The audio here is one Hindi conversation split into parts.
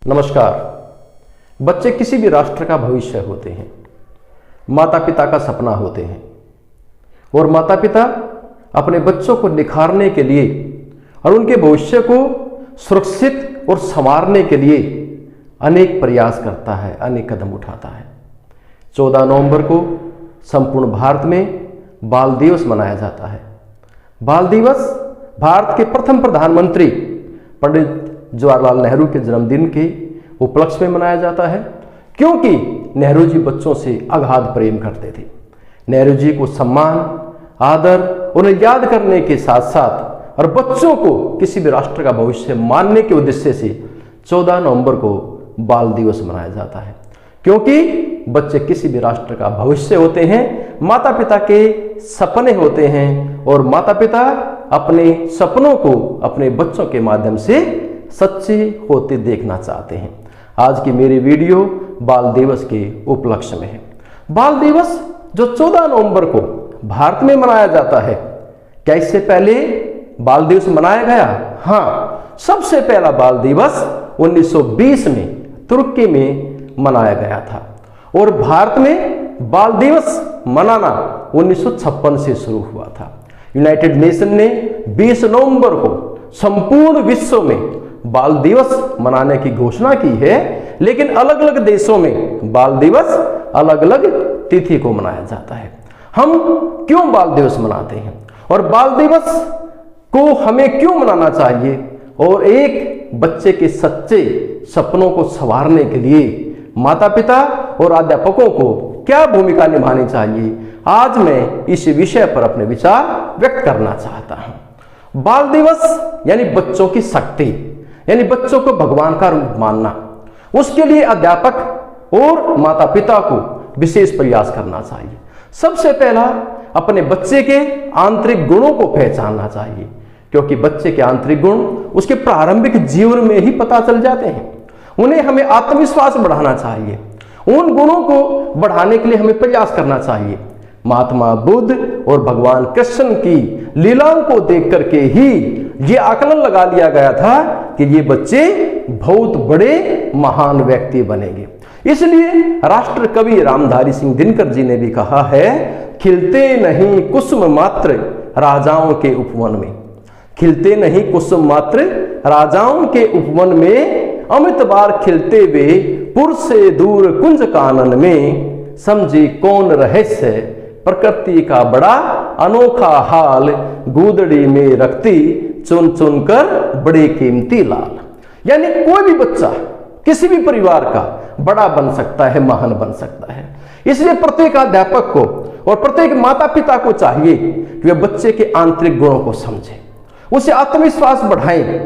नमस्कार। बच्चे किसी भी राष्ट्र का भविष्य होते हैं, माता पिता का सपना होते हैं और माता पिता अपने बच्चों को निखारने के लिए और उनके भविष्य को सुरक्षित और संवारने के लिए अनेक प्रयास करता है, अनेक कदम उठाता है। 14 नवंबर को संपूर्ण भारत में बाल दिवस मनाया जाता है। बाल दिवस भारत के प्रथम प्रधानमंत्री पंडित जवाहरलाल नेहरू के जन्मदिन के उपलक्ष्य में मनाया जाता है, क्योंकि नेहरू जी बच्चों से अगाध प्रेम करते थे। नेहरू जी को सम्मान, आदर, उन्हें याद करने के साथ साथ और बच्चों को किसी भी राष्ट्र का भविष्य मानने के उद्देश्य से 14 नवंबर को बाल दिवस मनाया जाता है, क्योंकि बच्चे किसी भी राष्ट्र का भविष्य होते हैं, माता पिता के सपने होते हैं और माता पिता अपने सपनों को अपने बच्चों के माध्यम से सच्चे होते देखना चाहते हैं। आज की मेरी वीडियो बाल दिवस के उपलक्ष्य में है। बाल दिवस जो 14 नवंबर को भारत में मनाया जाता है, क्या इससे पहले बाल दिवस मनाया गया? हाँ, सबसे पहला बाल दिवस 1920 में तुर्की में मनाया गया था और भारत में बाल दिवस मनाना 1956 से शुरू हुआ था। यूनाइटेड नेशन ने 20 नवंबर को संपूर्ण विश्व में बाल दिवस मनाने की घोषणा की है, लेकिन अलग अलग देशों में बाल दिवस अलग अलग तिथि को मनाया जाता है। हम क्यों बाल दिवस मनाते हैं और बाल दिवस को हमें क्यों मनाना चाहिए और एक बच्चे के सच्चे सपनों को संवारने के लिए माता पिता और अध्यापकों को क्या भूमिका निभानी चाहिए, आज मैं इस विषय पर अपने विचार व्यक्त करना चाहता हूं। बाल दिवस यानी बच्चों की शक्ति, यानी बच्चों को भगवान का रूप मानना। उसके लिए अध्यापक और माता पिता को विशेष प्रयास करना चाहिए। सबसे पहला अपने बच्चे के आंतरिक गुणों को पहचानना चाहिए, क्योंकि बच्चे के आंतरिक गुण उसके प्रारंभिक जीवन में ही पता चल जाते हैं। उन्हें हमें आत्मविश्वास बढ़ाना चाहिए। उन गुणों को बढ़ाने के लिए हमें प्रयास करना चाहिए। महात्मा बुद्ध और भगवान कृष्ण की लीलाओं को देख करके ही ये आकलन लगा लिया गया था कि ये बच्चे बहुत बड़े महान व्यक्ति बनेंगे। इसलिए राष्ट्र कवि रामधारी सिंह दिनकर जी ने भी कहा है, खिलते नहीं कुसुम मात्र राजाओं के उपवन में। खिलते नहीं कुसुम मात्र राजाओं के उपवन में, अमित बार खिलते वे पुर से दूर कुंज कानन में। समझी कौन रहस्य प्रकृति का बड़ा अनोखा हाल, गूदड़ी में रखती चुन चुन कर बड़े कीमती लाल। यानी कोई भी बच्चा किसी भी परिवार का बड़ा बन सकता है, महान बन सकता है। इसलिए प्रत्येक अध्यापक को और प्रत्येक माता पिता को चाहिए कि वे बच्चे के आंतरिक गुणों को समझें, उसे आत्मविश्वास बढ़ाएं,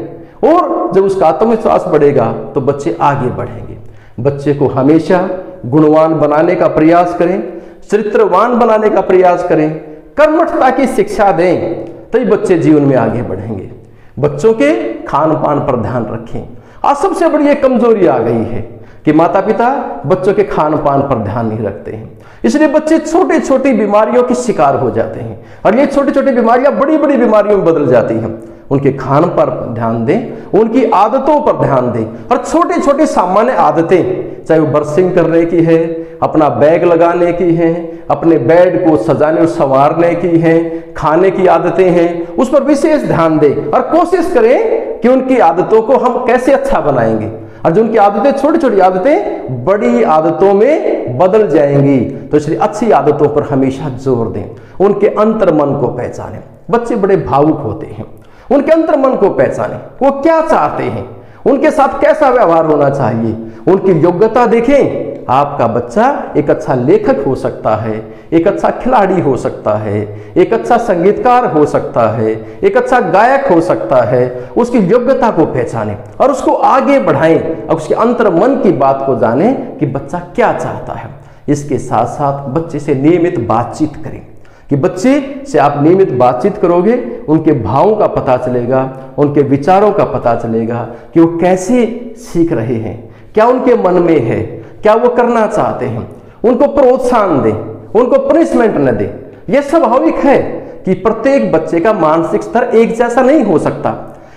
और जब उसका आत्मविश्वास बढ़ेगा तो बच्चे आगे बढ़ेंगे। बच्चे को हमेशा गुणवान बनाने का प्रयास करें, चरित्रवान बनाने का प्रयास करें, कर्मठता की शिक्षा दें, तभी बच्चे जीवन में आगे बढ़ेंगे। बच्चों के खान पान पर ध्यान रखें। आज सबसे बड़ी एक कमजोरी आ गई है कि माता पिता बच्चों के खान पान पर ध्यान नहीं रखते हैं, इसलिए बच्चे छोटी छोटी बीमारियों के शिकार हो जाते हैं और ये छोटी छोटी बीमारियां बड़ी बड़ी बीमारियों में बदल जाती हैं। उनके खान पर ध्यान दें, उनकी आदतों पर ध्यान दें और छोटी छोटी सामान्य आदतें, चाहे वो ब्रशिंग करने की है, अपना बैग लगाने की है, अपने बेड को सजाने और संवारने की है, खाने की आदतें हैं, उस पर विशेष ध्यान दें और कोशिश करें कि उनकी आदतों को हम कैसे अच्छा बनाएंगे। और जो उनकी आदतें छोटी छोटी आदतें बड़ी आदतों में बदल जाएंगी, तो इसलिए अच्छी आदतों पर हमेशा जोर दें। उनके अंतर मन को पहचानें। बच्चे बड़े भावुक होते हैं, उनके अंतर मन को पहचानें, वो क्या चाहते हैं, उनके साथ कैसा व्यवहार होना चाहिए, उनकी योग्यता देखें। आपका बच्चा एक अच्छा लेखक हो सकता है, एक अच्छा खिलाड़ी हो सकता है, एक अच्छा संगीतकार हो सकता है, एक अच्छा गायक हो सकता है। उसकी योग्यता को पहचानें और उसको आगे बढ़ाएं और उसके अंतर मन की बात को जानें कि बच्चा क्या चाहता है। इसके साथ साथ बच्चे से नियमित बातचीत करें, कि बच्चे से आप नियमित बातचीत करोगे, उनके भावों का पता चलेगा, उनके विचारों का पता चलेगा कि वो कैसे सीख रहे हैं, क्या उनके मन में है, क्या वो करना चाहते हैं। उनको प्रोत्साहन दें, उनको पनिशमेंट न दें। यह स्वाभाविक है कि प्रत्येक बच्चे का मानसिक स्तर एक जैसा नहीं हो सकता,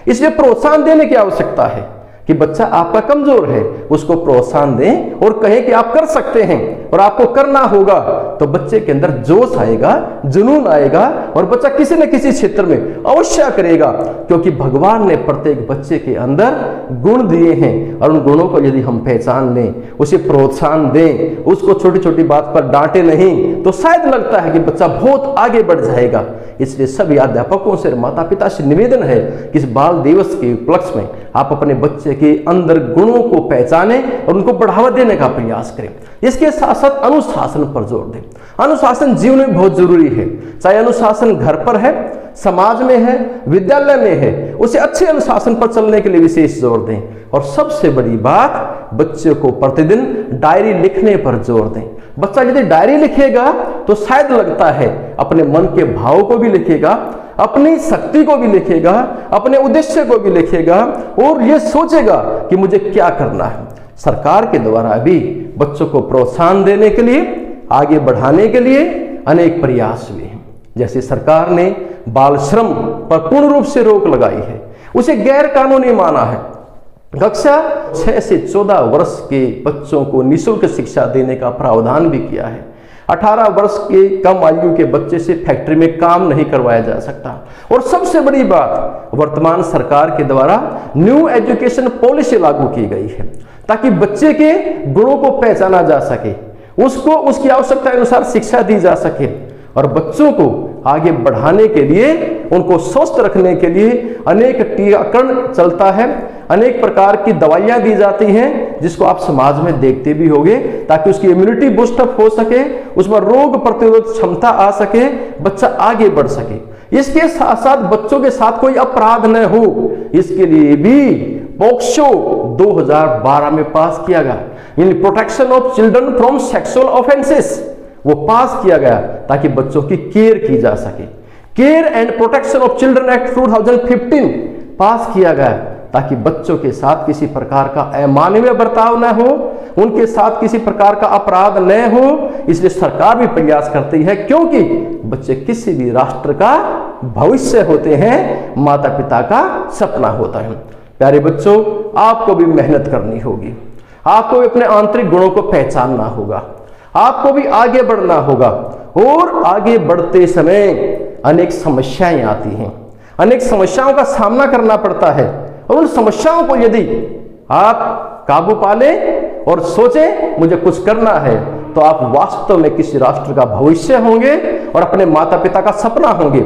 इसलिए प्रोत्साहन देने की आवश्यकता है कि बच्चा आपका कमजोर है, उसको प्रोत्साहन दें और कहें कि आप कर सकते हैं और आपको करना होगा, तो बच्चे के अंदर जोश आएगा, जुनून आएगा और बच्चा किसी न किसी क्षेत्र में अवश्य करेगा, क्योंकि भगवान ने प्रत्येक बच्चे के अंदर गुण दिए हैं और उन गुणों को यदि हम पहचान लें, उसे प्रोत्साहन दें, उसको छोटी छोटी बात पर डांटे नहीं, तो शायद लगता है कि बच्चा बहुत आगे बढ़ जाएगा। इसलिए सभी अध्यापकों से, माता पिता से निवेदन है कि इस बाल दिवस के उपलक्ष्य में आप अपने बच्चे के अंदर गुणों को पहचानें और उनको बढ़ावा देने का प्रयास करें। इसके साथ साथ अनुशासन पर जोर दें। अनुशासन जीवन में बहुत जरूरी है, चाहे अनुशासन घर पर है, समाज में है, विद्यालय में है, उसे अच्छे अनुशासन पर चलने के लिए विशेष जोर दें। और सबसे बड़ी बात, बच्चे को प्रतिदिन डायरी लिखने पर जोर दें। बच्चा यदि डायरी लिखेगा तो शायद लगता है अपने मन के भाव को भी लिखेगा, अपनी शक्ति को भी लिखेगा, अपने उद्देश्य को भी लिखेगा और यह सोचेगा कि मुझे क्या करना है। सरकार के द्वारा भी बच्चों को प्रोत्साहन देने के लिए, आगे बढ़ाने के लिए अनेक प्रयास हुए हैं। जैसे सरकार ने बाल श्रम पर पूर्ण रूप से रोक लगाई है, उसे गैर कानूनी माना है। कक्षा 6 से 14 वर्ष के बच्चों को निःशुल्क शिक्षा देने का प्रावधान भी किया है। 18 वर्ष के कम आयु के बच्चे से फैक्ट्री में काम नहीं करवाया जा सकता। और सबसे बड़ी बात, वर्तमान सरकार के द्वारा न्यू एजुकेशन पॉलिसी लागू की गई है ताकि बच्चे के गुणों को पहचाना जा सके, उसको उसकी आवश्यकता अनुसार शिक्षा दी जा सके और बच्चों को आगे बढ़ाने के लिए, उनको स्वस्थ रखने के लिए अनेक टीकाकरण चलता है, अनेक प्रकार की दवाइयां दी जाती हैं जिसको आप समाज में देखते भी होंगे, ताकि उसकी इम्यूनिटी बूस्टअप हो सके, उसमें रोग प्रतिरोधक क्षमता आ सके, बच्चा आगे बढ़ सके। इसके साथ साथ बच्चों के साथ कोई अपराध न हो, इसके लिए भी पोक्सो 2012 में पास किया गया, इन protection of children from sexual offences, वो पास किया गया ताकि बच्चों की केयर की जा सके। Care and protection of children act 2015 पास किया गया ताकि बच्चों के साथ किसी प्रकार का अमानवीय बर्ताव न हो, उनके साथ किसी प्रकार का अपराध न हो। इसलिए सरकार भी प्रयास करती है, क्योंकि बच्चे किसी भी राष्ट्र का भविष्य होते हैं, माता पिता का सपना होता है। प्यारे बच्चों, आपको भी मेहनत करनी होगी, आपको भी अपने आंतरिक गुणों को पहचानना होगा, आपको भी आगे बढ़ना होगा। और आगे बढ़ते समय अनेक समस्याएं आती हैं, अनेक समस्याओं का सामना करना पड़ता है और उन समस्याओं को यदि आप काबू पा लें और सोचें मुझे कुछ करना है, तो आप वास्तव में किसी राष्ट्र का भविष्य होंगे और अपने माता पिता का सपना होंगे।